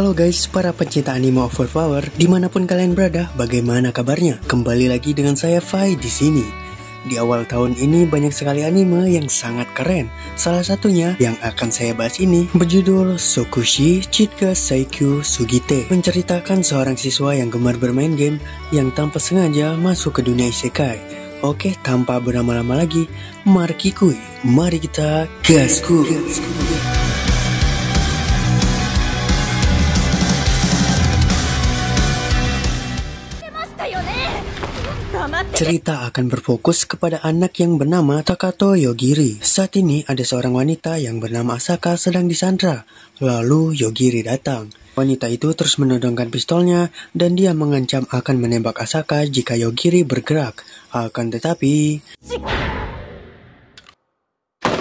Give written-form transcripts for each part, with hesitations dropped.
Halo guys, para pencinta anime Overpower, dimanapun kalian berada, bagaimana kabarnya? Kembali lagi dengan saya Fai di sini. Di awal tahun ini banyak sekali anime yang sangat keren. Salah satunya yang akan saya bahas ini berjudul Sokushi Chika Saikyu Sugite, menceritakan seorang siswa yang gemar bermain game yang tanpa sengaja masuk ke dunia isekai. Oke, tanpa berlama-lama lagi, mari kita gasku. Cerita akan berfokus kepada anak yang bernama Takato Yogiri. Saat ini ada seorang wanita yang bernama Asaka sedang disandra. Lalu Yogiri datang. Wanita itu terus menodongkan pistolnya dan dia mengancam akan menembak Asaka jika Yogiri bergerak. Akan tetapi...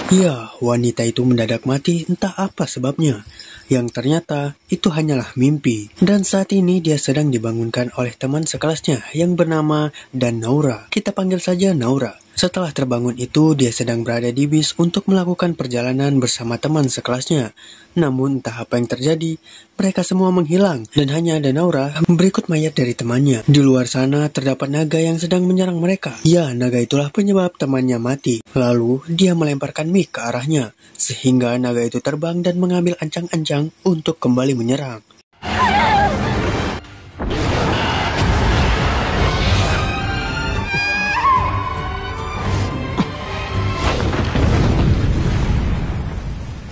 ya, wanita itu mendadak mati, entah apa sebabnya. Yang ternyata itu hanyalah mimpi. Dan saat ini dia sedang dibangunkan oleh teman sekelasnya yang bernama Naura. Kita panggil saja Naura. Setelah terbangun itu, dia sedang berada di bis untuk melakukan perjalanan bersama teman sekelasnya. Namun entah apa yang terjadi, mereka semua menghilang dan hanya ada Naura berikut mayat dari temannya. Di luar sana terdapat naga yang sedang menyerang mereka. Ya, naga itulah penyebab temannya mati. Lalu dia melemparkan mic ke arahnya, sehingga naga itu terbang dan mengambil ancang-ancang untuk kembali menyerang.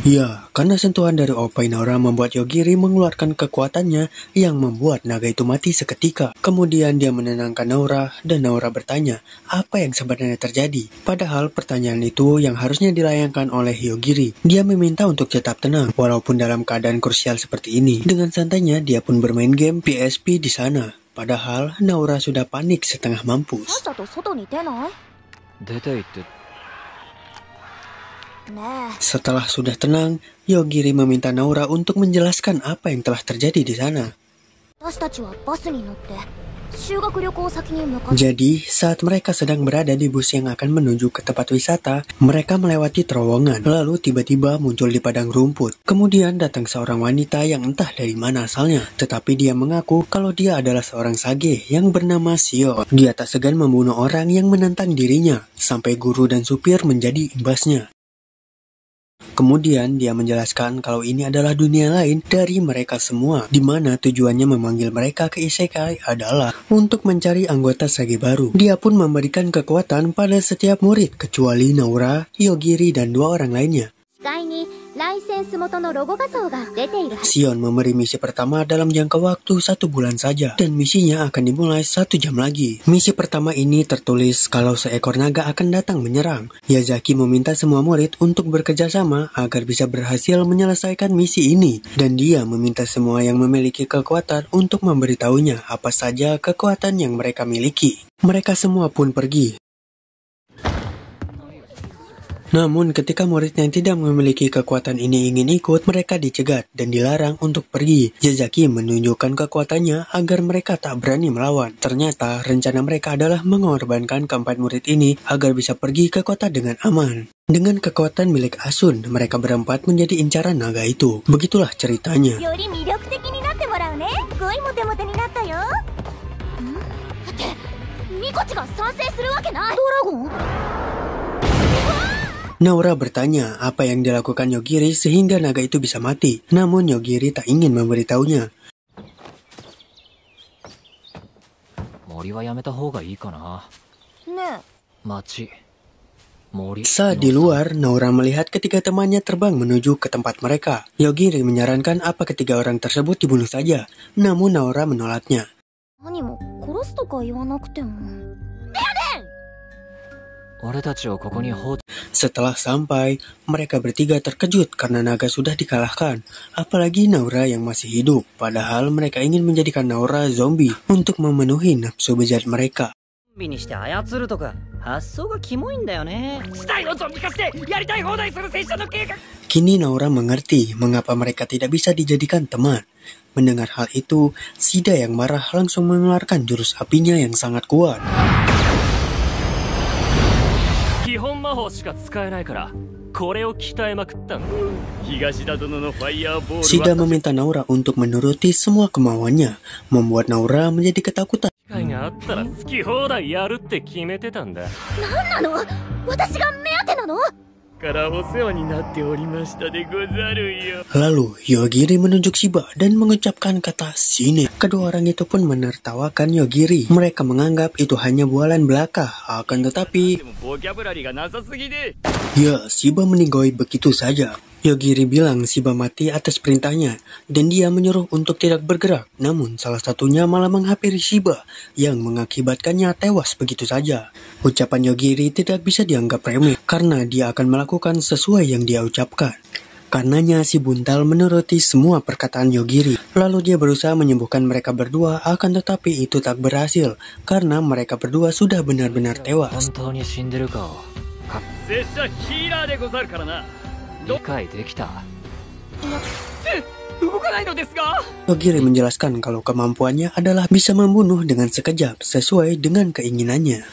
Ya, karena sentuhan dari Oppai Naura membuat Yogiri mengeluarkan kekuatannya yang membuat naga itu mati seketika. Kemudian dia menenangkan Naura dan Naura bertanya apa yang sebenarnya terjadi. Padahal pertanyaan itu yang harusnya dilayangkan oleh Yogiri. Dia meminta untuk tetap tenang walaupun dalam keadaan krusial seperti ini. Dengan santainya dia pun bermain game PSP di sana. Padahal Naura sudah panik setengah mampus. Setelah sudah tenang, Yogiri meminta Naura untuk menjelaskan apa yang telah terjadi di sana. Jadi, saat mereka sedang berada di bus yang akan menuju ke tempat wisata, mereka melewati terowongan. Lalu tiba-tiba muncul di padang rumput. Kemudian datang seorang wanita yang entah dari mana asalnya. Tetapi dia mengaku kalau dia adalah seorang sage yang bernama Sion. Dia tak segan membunuh orang yang menantang dirinya, sampai guru dan supir menjadi imbasnya. Kemudian dia menjelaskan kalau ini adalah dunia lain dari mereka semua, di mana tujuannya memanggil mereka ke isekai adalah untuk mencari anggota sage baru. Dia pun memberikan kekuatan pada setiap murid kecuali Naura, Yogiri, dan 2 orang lainnya. Sion memberi misi pertama dalam jangka waktu 1 bulan saja, dan misinya akan dimulai 1 jam lagi. Misi pertama ini tertulis kalau seekor naga akan datang menyerang. Yazaki meminta semua murid untuk bekerja sama agar bisa berhasil menyelesaikan misi ini, dan dia meminta semua yang memiliki kekuatan untuk memberitahunya apa saja kekuatan yang mereka miliki. Mereka semua pun pergi. Namun ketika murid yang tidak memiliki kekuatan ini ingin ikut, mereka dicegat dan dilarang untuk pergi. Yazaki menunjukkan kekuatannya agar mereka tak berani melawan. Ternyata rencana mereka adalah mengorbankan keempat murid ini agar bisa pergi ke kota dengan aman. Dengan kekuatan milik Asun, mereka berempat menjadi incaran naga itu. Begitulah ceritanya. Naura bertanya apa yang dilakukan Yogiri sehingga naga itu bisa mati. Namun Yogiri tak ingin memberitahunya. Saat di luar, Naura melihat ketiga temannya terbang menuju ke tempat mereka. Yogiri menyarankan apa ketiga orang tersebut dibunuh saja. Namun Naura menolaknya. Setelah sampai, mereka bertiga terkejut karena naga sudah dikalahkan. Apalagi Naura yang masih hidup. Padahal mereka ingin menjadikan Naura zombie untuk memenuhi nafsu bejat mereka. Kini Naura mengerti mengapa mereka tidak bisa dijadikan teman. Mendengar hal itu, Shida yang marah langsung mengeluarkan jurus apinya yang sangat kuat. Shida meminta Naura untuk menuruti semua kemauannya, membuat Naura menjadi ketakutan. 何なの？私が目当てなの？ Lalu Yogiri menunjuk Shiba dan mengucapkan kata sine. Kedua orang itu pun menertawakan Yogiri. Mereka menganggap itu hanya bualan belaka. Akan tetapi, ya, Shiba meninggoy begitu saja. Yogiri bilang Shiba mati atas perintahnya dan dia menyuruh untuk tidak bergerak. Namun salah satunya malah menghampiri Shiba yang mengakibatkannya tewas begitu saja. Ucapan Yogiri tidak bisa dianggap remeh karena dia akan melakukan sesuai yang dia ucapkan. Karenanya si buntal menuruti semua perkataan Yogiri. Lalu dia berusaha menyembuhkan mereka berdua, akan tetapi itu tak berhasil karena mereka berdua sudah benar-benar tewas. Yogiri menjelaskan kalau kemampuannya adalah bisa membunuh dengan sekejap sesuai dengan keinginannya.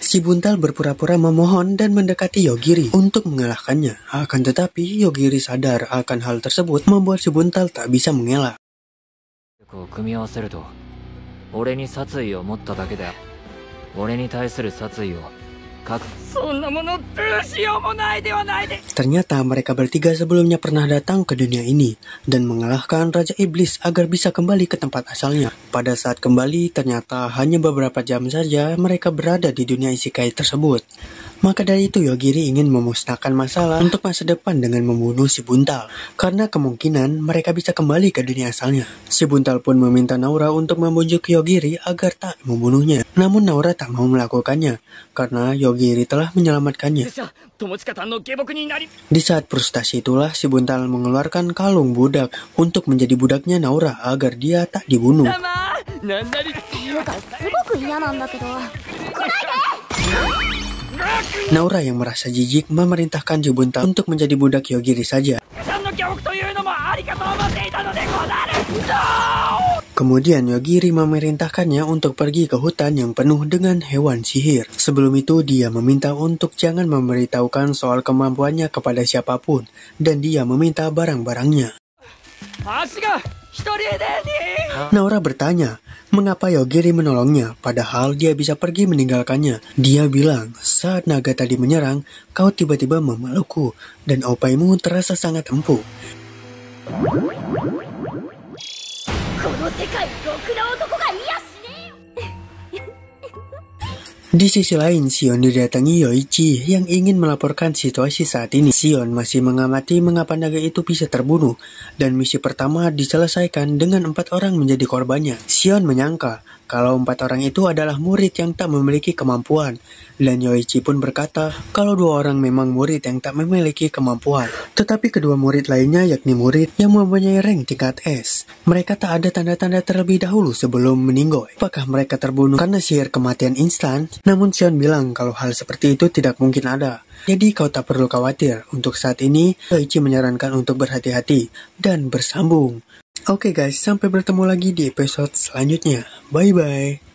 Si buntal berpura-pura memohon dan mendekati Yogiri untuk mengalahkannya. Akan tetapi Yogiri sadar akan hal tersebut membuat si buntal tak bisa mengelak. Ternyata mereka bertiga sebelumnya pernah datang ke dunia ini dan mengalahkan Raja Iblis agar bisa kembali ke tempat asalnya. Pada saat kembali, ternyata hanya beberapa jam saja mereka berada di dunia isekai tersebut. Maka dari itu Yogiri ingin memusnahkan masalah untuk masa depan dengan membunuh si buntal, karena kemungkinan mereka bisa kembali ke dunia asalnya. Si buntal pun meminta Naura untuk membujuk Yogiri agar tak membunuhnya. Namun Naura tak mau melakukannya, karena Yogiri telah menyelamatkannya. Di saat frustasi itulah si buntal mengeluarkan kalung budak untuk menjadi budaknya Naura agar dia tak dibunuh. Naura yang merasa jijik memerintahkan si buntal untuk menjadi budak Yogiri saja. Kemudian Yogiri memerintahkannya untuk pergi ke hutan yang penuh dengan hewan sihir. Sebelum itu dia meminta untuk jangan memberitahukan soal kemampuannya kepada siapapun dan dia meminta barang-barangnya. Naura bertanya, mengapa Yogiri menolongnya padahal dia bisa pergi meninggalkannya. Dia bilang, saat naga tadi menyerang, kau tiba-tiba memelukku dan opaimu terasa sangat empuk. Di sisi lain, Shion didatangi Yoichi yang ingin melaporkan situasi saat ini. Shion masih mengamati mengapa naga itu bisa terbunuh, dan misi pertama diselesaikan dengan 4 orang menjadi korbannya. Shion menyangka kalau 4 orang itu adalah murid yang tak memiliki kemampuan, dan Yoichi pun berkata kalau 2 orang memang murid yang tak memiliki kemampuan. Tetapi kedua murid lainnya yakni murid yang mempunyai rank tingkat S. Mereka tak ada tanda-tanda terlebih dahulu sebelum meninggoy. Apakah mereka terbunuh karena sihir kematian instan? Namun Shion bilang kalau hal seperti itu tidak mungkin ada. Jadi kau tak perlu khawatir. Untuk saat ini, Yoichi menyarankan untuk berhati-hati dan bersambung. Oke guys, sampai bertemu lagi di episode selanjutnya. Bye-bye.